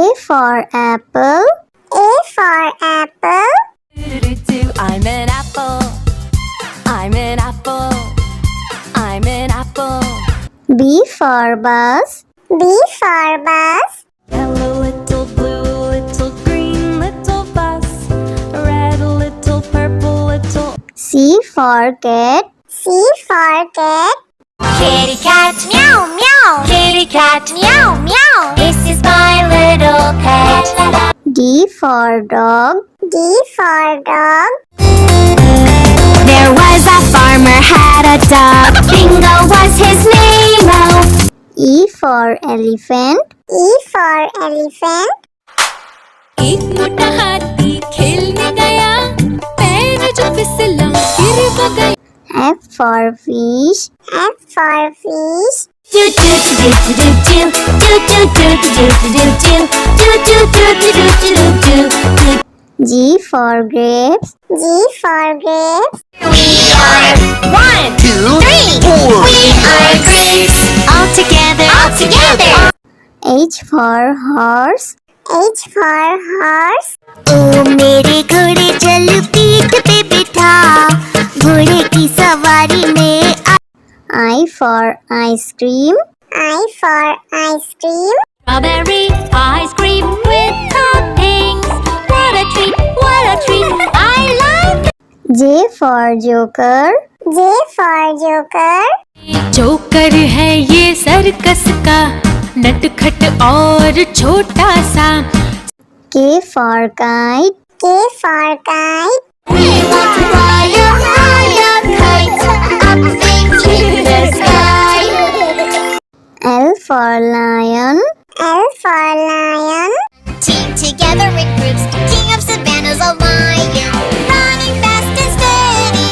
A for apple. A for apple. I'm an apple. I'm an apple. I'm an apple. B for bus. B for bus. Hello, little blue, little green, little bus. Red, little purple, little. C for cat. C for cat. Kitty cat, meow meow. Kitty cat, meow meow. This is my little pet. D for dog. D for dog. There was a farmer had a dog. Bingo was his name. Oh. E for elephant. E for elephant. एक मोटा हाथी खेलने गया, पैर जो फिसला गिर वो गया. F for fish. F for fish. Do do do do do do do do do do do do do do do do do do. G for grapes. G for grapes. We are 1, 2, 3, 4. We are grapes. All together. All together. H for horse. H for horse. ओ मेरे घोड़े चल पीठ पे बिठा, घोड़े की सवारी में I for ice cream. I for ice cream. Strawberry ice cream with toppings. What a treat, what a treat. I like it. J for joker. J for joker. Joker है ये सर्कस का, नटखट और छोटा सा. K for kite. K for kite. We want to fly a high kite up into the sky. L for lion. L for lion. Team together in groups, king of savannah's a lion, running fast and steady.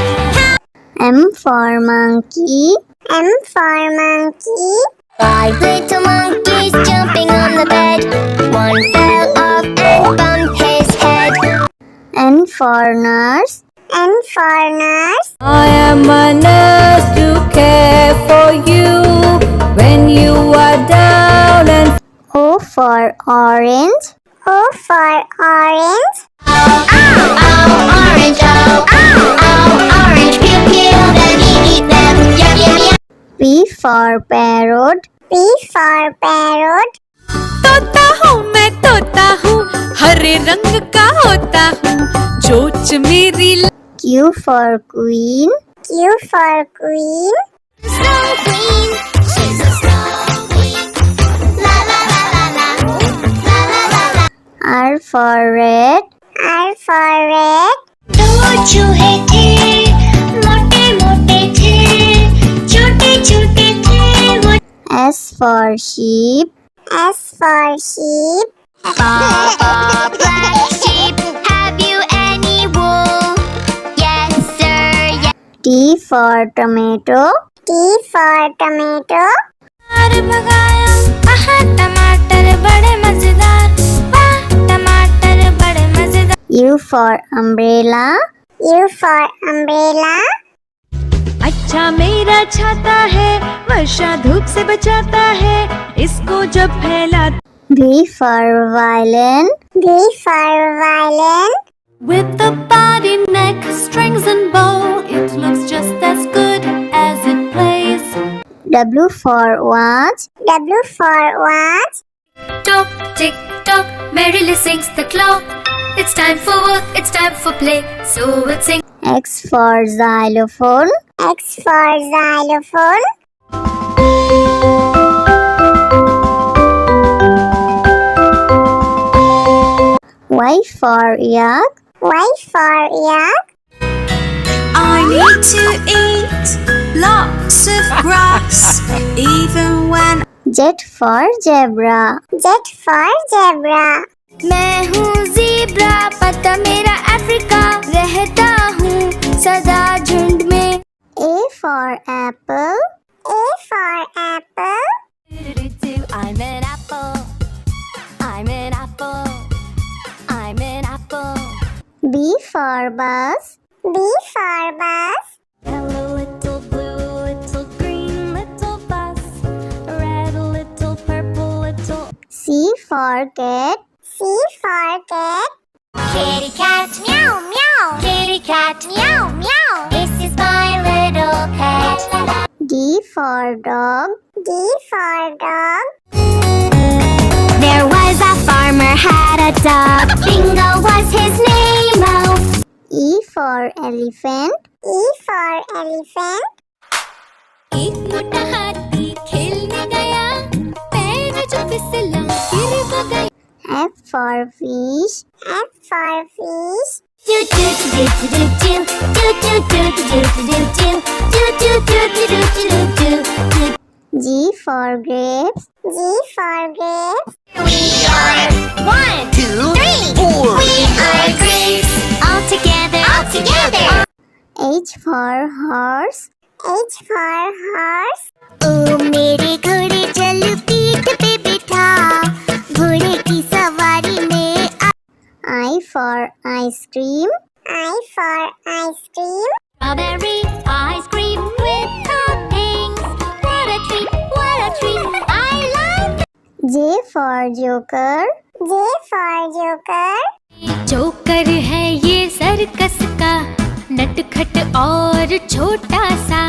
M for monkey. M for monkey. 5 little monkeys jumping on the bed. One fell off and bumped his head. N for nurse. N for nurse. I am a nurse to care for you when you are down and. O for orange. O for orange. Ow, orange, orange, pew, pew, then eat them, yum, yum, yum. P for parrot. P for parrot. तोता हूँ मैं तोता हूँ, हरे रंग का होता हूँ, चोंच मेरी. Q for queen. Q for queen. Snow Queen, she's a snow queen. La la la la la, la la la la. R for red. R for red. दो चूहे थे, मोटे मोटे थे, छोटे छोटे थे वो. S for sheep. S for sheep. Papa, black sheep, have you any wool? Yes, sir, yes. T for tomato. T for tomato. भगाया, आहा टमाटर बड़े मजेदार, वाह टमाटर बड़े मजेदार. U for umbrella. U for umbrella. अच्छा मेरा छाता है, वर्षा धूप से बचाता है, इसको जब फैला. V for violin. V for violin. With the body, neck, strings and bow, it looks just as good as it plays. W for watch. W for watch. Tock, tick, tock, merrily sings the clock. It's time for work, it's time for play, so we'll sing. X for xylophone. X for xylophone. Y for yak. Y for yak. I need to eat lots of grass, even when Z for zebra. Z for zebra. मैं हूँ zebra, पता मेरा Africa, रहता हूँ सदा झुंड में. A for apple. A for apple. I'm an apple. I'm an apple. I'm an apple. B for bus. B for bus. Hello, little blue, little green, little bus. Red, little purple, little. C for cat. C for cat. Kitty cat, meow meow. Kitty cat, meow meow. This is my little pet. D for dog. D for dog. There was a farmer had a dog. Bingo was his name. Oh. E for elephant. E for elephant. एक मोटा हाथी खेलने गया, पैर जो फिसला गिर वो गया. F for fish. F for fish. Do do do do do do do do do do do do do do do do do do do. G for grapes. G for grapes. We are 1, 2, 3, 4. We are grapes. All together. All together. H for horse. H for horse. ओ मेरे घोड़े चल पीठ पे बिठा, घोड़े की सवारी में I for ice cream. I for ice cream. strawberry ice cream with toppings. What a treat, what a treat. I love it. J for joker. J for joker. Joker है ये सर्कस का, नटखट और छोटा सा.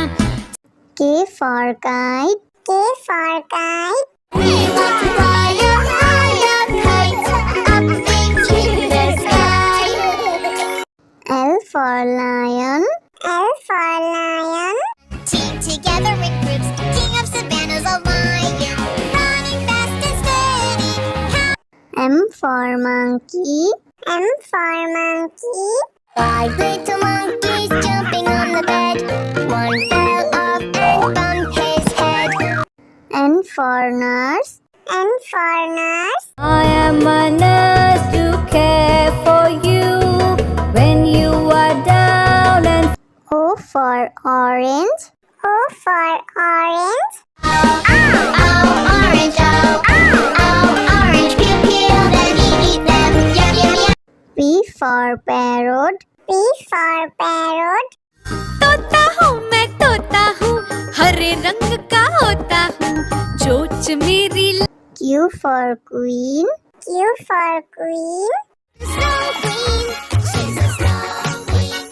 K for kite. K for kite. We want to fly a higher kite up into the sky. L for lion. L for lion. Team together in groups, king of savannas, a lion, running fast and steady. M for monkey. M for monkey. 5 little monkeys jumping on the bed. One fell off and bumped his head. N for nurse. N for nurse. I am a nurse to care for you when you are down and O for orange. O for orange. Oh, orange, orange, pew, pew, then eat them, yum, yum, yum. P for parrot. P for parrot. तोता हूँ मैं तोता हूँ, हरे रंग का होता हूँ, चोंच मेरी Q for queen. Q for queen. Snow queen, she's a snow queen.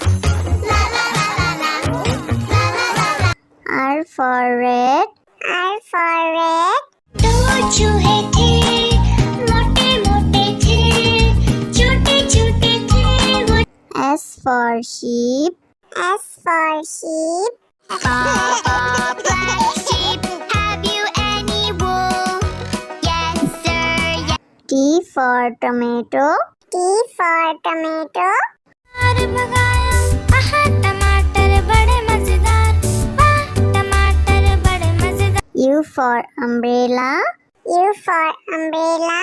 La la la la la, la la la la. R for red. R for red. दो चूहे थे, मोटे मोटे थे, छोटे छोटे थे वो. S for sheep. S for sheep. Black sheep, have you any wool? Yes sir, yes. T for tomato. T for tomato. भगाया, आहा टमाटर बड़े मजेदार, वाह टमाटर बड़े मजेदार. U for umbrella. U for umbrella.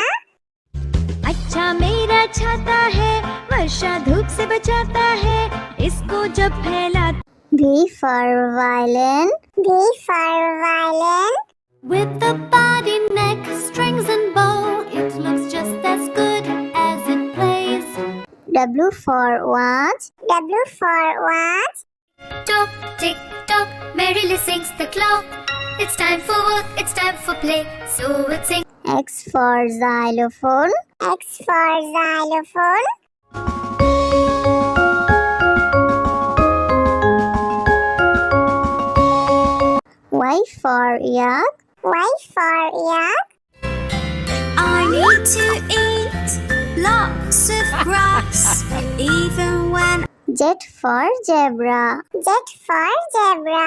अच्छा मेरा छाता है, वर्षा धूप से बचाता है, इसको जब फैला. V for violin. V for violin. With the body, neck, strings and bow, it looks just as good as it plays. W for watch. W for watch. Tock, tick, tock, merrily sings the clock. It's time for work, it's time for play, so it sings. X for xylophone. X for xylophone. Y for yak. Y for yak. I need to eat lots of grass, even when Z for zebra. Z for zebra.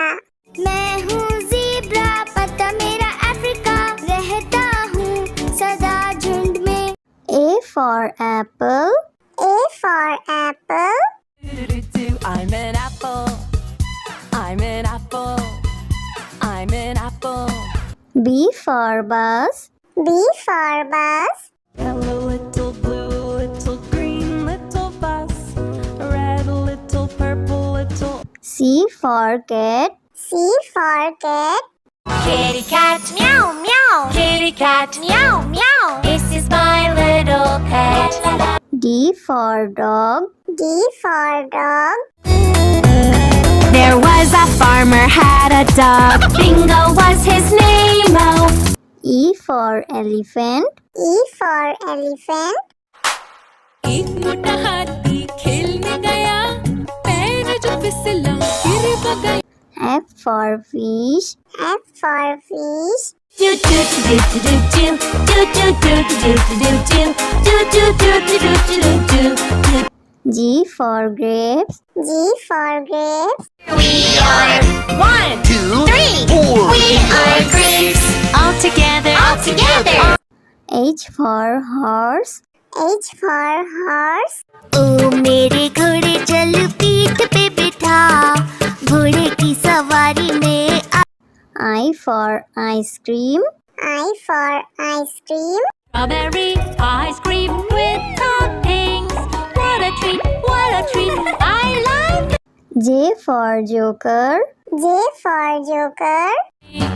मैं हूँ zebra, पता मेरा Africa, रहता हूँ सदा झुंड में. A for apple. A for apple. I'm an apple. I'm an apple. I'm an apple. B for bus. B for bus. Hello, little blue, little green, little bus. Red, little purple, little. C for cat. C for cat. Kitty cat, meow meow. Kitty cat, meow meow. This is my little pet. D for dog. D for dog. There was a farmer had a dog. Bingo was his name. Oh. E for elephant. E for elephant. एक मोटा हाथी खेलने गया, पैर जो फिसला गिर वो गया। F for fish. F for fish. Do do do do do do do do do do do do do do do do do do do. G for grapes. G for grapes. We are 1, 2, 3, 4. We are grapes. All together. All together. H for horse. H for horse. ओ मेरे घोड़े चल पीठ पे बिठा, घोड़े की सवारी में I for ice cream. I for ice cream. Strawberry ice cream with toppings. What a treat, what a treat. I like it. J for joker. J for joker.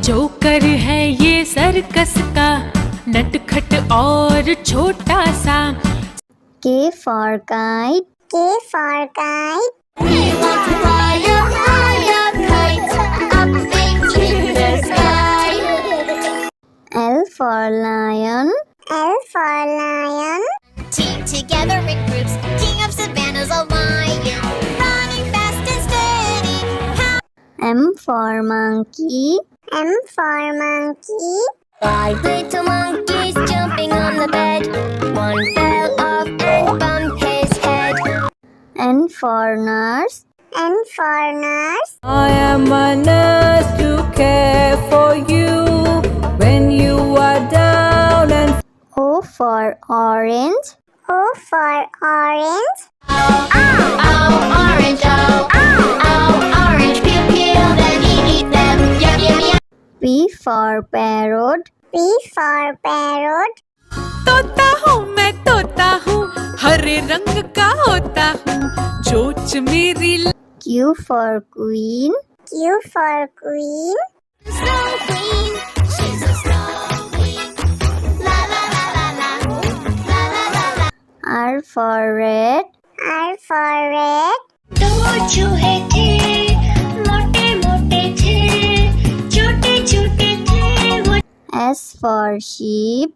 Joker है ये सर्कस का, नटखट और छोटा सा। K for kite. K for kite. we want to fly a high kite up into the sky. L for lion. L for lion. Team together in groups, king of savannah's a lion, running fast and steady. M for monkey. M for monkey. 5 little monkeys jumping on the bed. One fell off and bumped his head. N for nurse. N for nurse. I am a nurse to care for you when you are down and O for orange. O for orange. Oh, orange, oh, orange, peel, peel, then eat them, yum, yum, yum. P for parrot. P for parrot. तोता हूँ मैं तोता हूँ, हरे रंग का होता हूँ, चोंच मेरी Q for queen. Q for queen. Snow queen, she's a snow queen. La la la la la, la la la la. R for red. R for red. दो चूहे थे, मोटे मोटे थे, छोटे छोटे थे वो। S for sheep.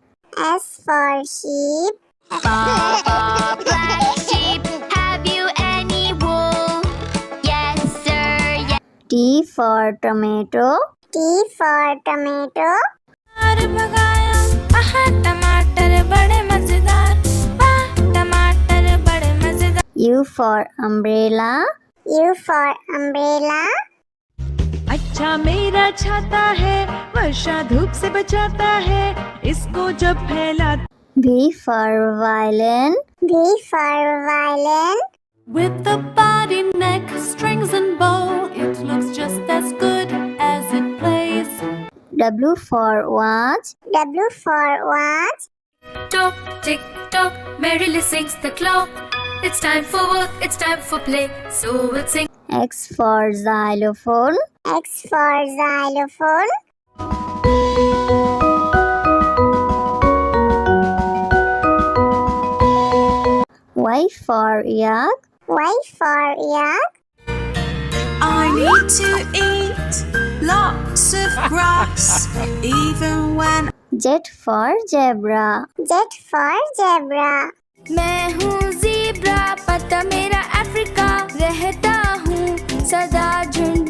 S for sheep. Black sheep, have you any wool? Yes, sir, yes. T for tomato. T for tomato. भगाया, आहा टमाटर बड़े मजेदार, वाह टमाटर बड़े मजेदार। U for umbrella. U for umbrella. अच्छा मेरा छाता है, वर्षा धूप से बचाता है, इसको जब फैला। V for violin. V for violin. With the body, neck, strings and bow, it looks just as good as it plays. W for watch. W for watch. Tock, tick, tock, merrily sings the clock. It's time for work, it's time for play, so we'll sing. X for xylophone. X for xylophone. Y for yak. Y for yak. I need to eat lots of grass, even when Z for zebra. Z for zebra. मैं हूँ zebra, पता मेरा Africa, रहता हूँ सदा झुंड